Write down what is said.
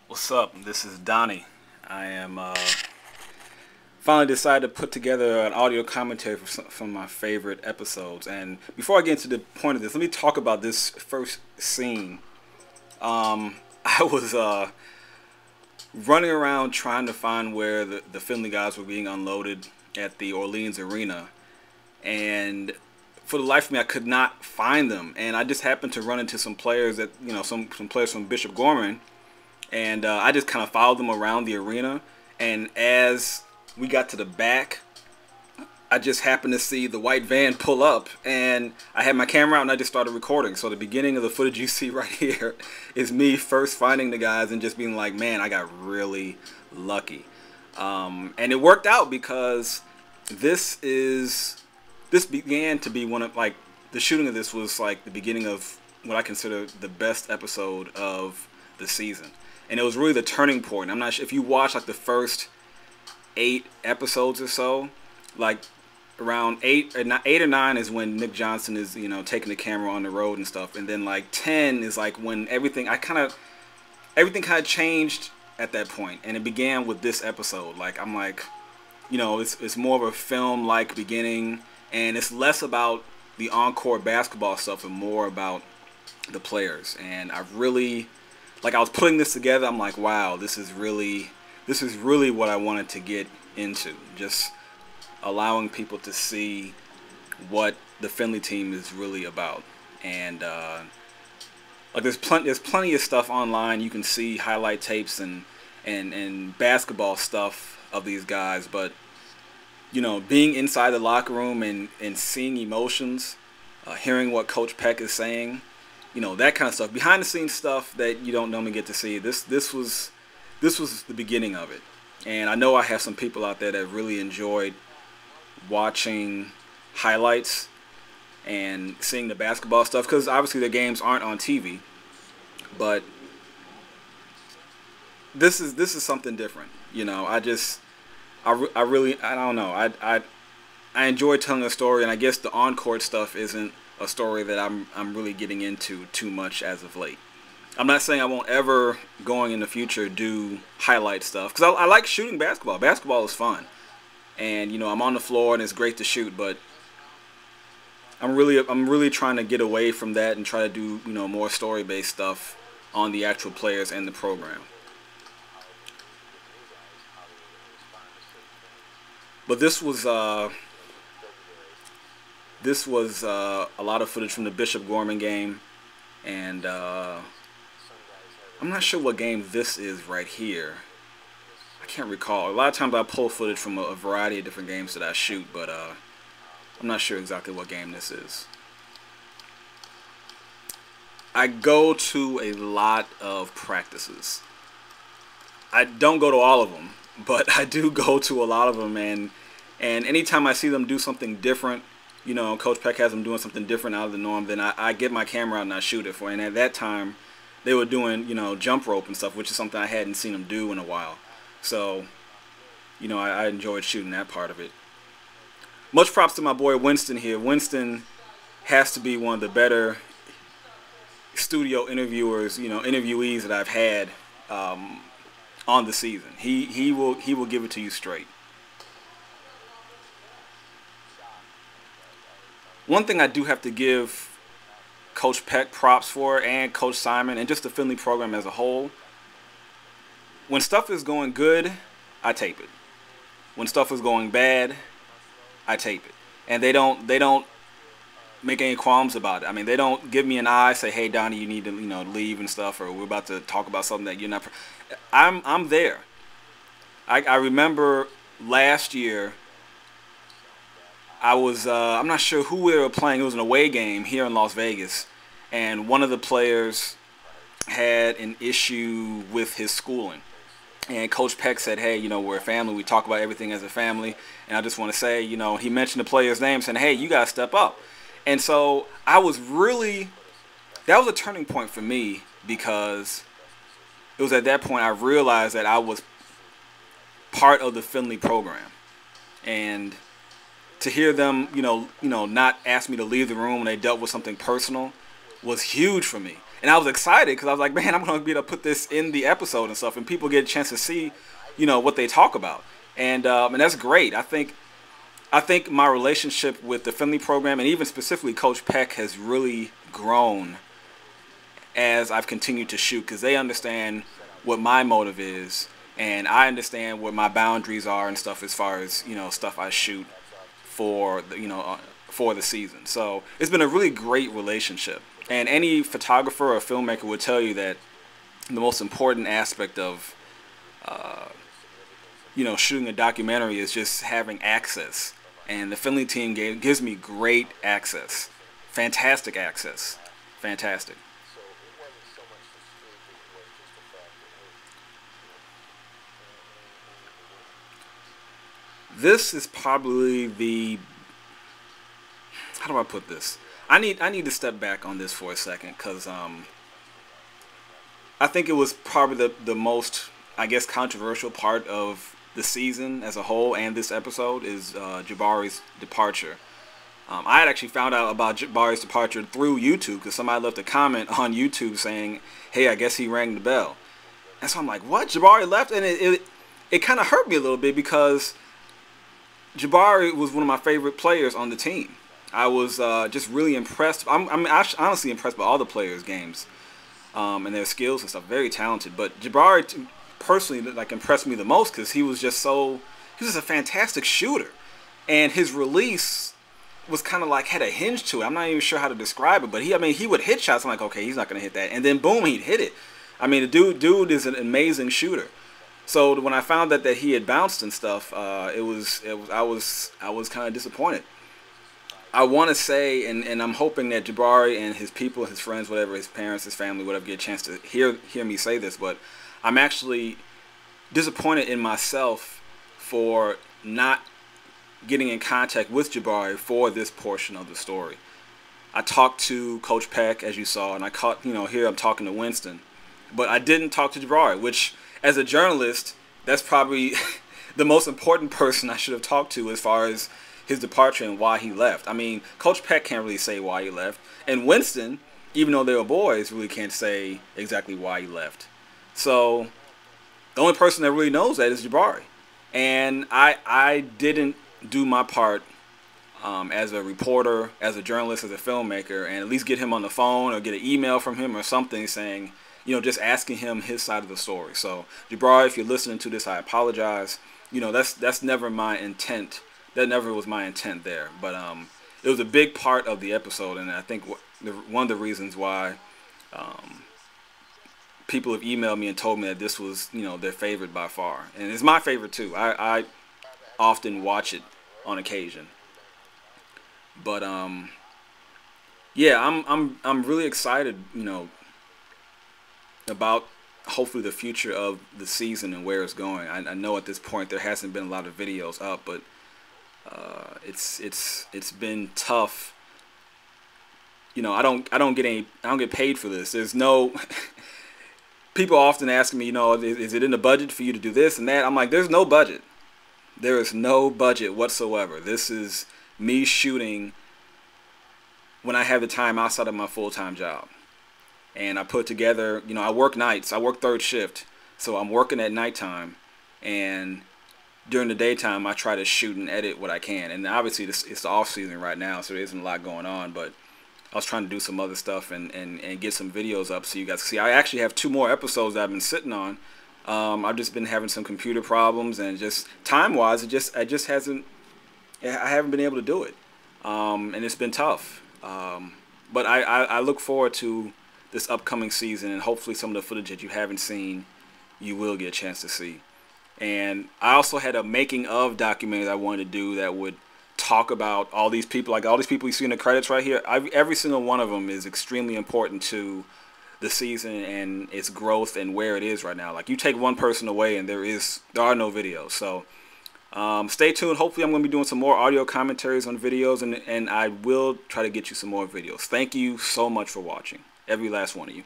What's up? This is Donnie. I am finally decided to put together an audio commentary for some of my favorite episodes. And before I get into the point of this, let me talk about this first scene. I was running around trying to find where the Findlay guys were being unloaded at the Orleans Arena, and for the life of me, I could not find them. And I just happened to run into some players that some players from Bishop Gorman. And I just kind of followed them around the arena. And as we got to the back, I just happened to see the white van pull up. And I had my camera out and I just started recording. So the beginning of the footage you see right here is me first finding the guys and just being like, man, I got really lucky. And it worked out because this began to be one of, like, the shooting of this was like the beginning of what I consider the best episode of the season. And it was really the turning point. I'm not sure if you watch like the first 8 episodes or so, like around 8 or 9 is when Nick Johnson is, taking the camera on the road and stuff. And then like 10 is like when everything kind of changed at that point. And it began with this episode. Like, I'm like, it's more of a film-like beginning, and it's less about the on-court basketball stuff and more about the players. And I really, like, I was putting this together, I'm like, wow, this is really what I wanted to get into. Just allowing people to see what the Findlay team is really about. And like, there's plenty of stuff online. You can see highlight tapes and basketball stuff of these guys, but being inside the locker room and seeing emotions, hearing what Coach Peck is saying, that kind of stuff, behind the scenes stuff that you don't normally get to see. This was the beginning of it. And I know I have some people out there that really enjoyed watching highlights and seeing the basketball stuff, because obviously the games aren't on TV. But this is something different. I don't know. I enjoy telling a story, and I guess the on-court stuff isn't a story that I'm really getting into too much as of late. I'm not saying I won't ever, going in the future, do highlight stuff, because I like shooting basketball. Basketball is fun, and I'm on the floor and it's great to shoot. But I'm really trying to get away from that and try to do more story-based stuff on the actual players and the program. But this was a lot of footage from the Bishop Gorman game, and I'm not sure what game this is right here. I can't recall. A lot of times I pull footage from a variety of different games that I shoot, but I'm not sure exactly what game this is. I go to a lot of practices. I don't go to all of them, but I do go to a lot of them, and anytime I see them do something different, Coach Peck has them doing something different out of the norm, then I get my camera out and I shoot it for. And at that time, they were doing, jump rope and stuff, which is something I hadn't seen them do in a while. So, I enjoyed shooting that part of it. Much props to my boy Winston here. Winston has to be one of the better studio interviewees that I've had on the season. He will give it to you straight. One thing I do have to give Coach Peck props for, and Coach Simon, and just the Findlay program as a whole, when stuff is going good, I tape it. When stuff is going bad, I tape it. And they don't make any qualms about it. I mean, they don't give me an eye, say, hey, Donnie, you need to leave and stuff, or we're about to talk about something that you're not. I'm there. I remember last year, I was, I'm not sure who we were playing. It was an away game here in Las Vegas. And one of the players had an issue with his schooling. And Coach Peck said, hey, we're a family. We talk about everything as a family. And I just want to say, he mentioned the player's name, saying, hey, you got to step up. And so that was a turning point for me, because it was at that point I realized that I was part of the Findlay program. And to hear them, not ask me to leave the room when they dealt with something personal was huge for me. And I was excited because I was like, man, I'm going to be able to put this in the episode and stuff, and people get a chance to see, you know, what they talk about. And that's great. I think my relationship with the Findlay program, and even specifically Coach Peck, has really grown as I've continued to shoot, because they understand what my motive is, and I understand what my boundaries are and stuff as far as, you know, stuff I shoot for the, you know, for the season. So it's been a really great relationship. And any photographer or filmmaker would tell you that the most important aspect of, you know, shooting a documentary is just having access. And the Findlay team gives me great access. Fantastic access. Fantastic. This is probably the, how do I put this? I need to step back on this for a second, because I think it was probably the most, I guess, controversial part of the season as a whole, and this episode is Jabari's departure. I had actually found out about Jabari's departure through YouTube, because somebody left a comment on YouTube saying, hey, I guess he rang the bell. And so I'm like, what? Jabari left? And it kind of hurt me a little bit, because Jabari was one of my favorite players on the team. I was just really impressed. I'm actually honestly impressed by all the players' games and their skills and stuff. Very talented. But Jabari personally, like, impressed me the most, because he was just a fantastic shooter. And his release was kind of like, had a hinge to it. I'm not even sure how to describe it, but he would hit shots. I'm like, okay, he's not going to hit that. And then boom, he'd hit it. I mean, the dude is an amazing shooter. So when I found that he had bounced and stuff, I was kind of disappointed. I want to say, and I'm hoping that Jabari and his people, his friends, whatever, his parents, his family, whatever, get a chance to hear me say this, but I'm actually disappointed in myself for not getting in contact with Jabari for this portion of the story. I talked to Coach Peck, as you saw, and I caught, you know, here I'm talking to Winston, but I didn't talk to Jabari, which, as a journalist, that's probably the most important person I should have talked to as far as his departure and why he left. I mean, Coach Peck can't really say why he left, and Winston, even though they were boys, really can't say exactly why he left. So the only person that really knows that is Jabari. And I didn't do my part as a reporter, as a journalist, as a filmmaker, and at least get him on the phone or get an email from him or something saying, you know, just asking him his side of the story. So Jabari, if you're listening to this, I apologize. You know, that's never my intent. That never was my intent there. But it was a big part of the episode, and I think one of the reasons why people have emailed me and told me that this was, you know, their favorite by far, and it's my favorite too. I often watch it on occasion. But yeah, I'm really excited, you know, about hopefully the future of the season and where it's going. I know at this point there hasn't been a lot of videos up, but it's been tough. You know, I don't get paid for this. There's no people often ask me, you know, is it in the budget for you to do this and that? I'm like, there's no budget. There is no budget whatsoever. This is me shooting when I have the time outside of my full-time job. And I put together, you know, I work nights. I work third shift. So I'm working at nighttime. And during the daytime, I try to shoot and edit what I can. And obviously, it's the off-season right now, so there isn't a lot going on. But I was trying to do some other stuff and get some videos up so you guys can see. I actually have 2 more episodes that I've been sitting on. I've just been having some computer problems, and just time-wise, I haven't been able to do it. And it's been tough. But I look forward to this upcoming season, and hopefully some of the footage that you haven't seen, you will get a chance to see. And I also had a making of documentary that I wanted to do that would talk about all these people, like all these people you see in the credits right here. Every single one of them is extremely important to the season and its growth and where it is right now. Like, you take one person away and there are no videos. So stay tuned. Hopefully I'm going to be doing some more audio commentaries on videos, and I will try to get you some more videos. Thank you so much for watching, every last one of you.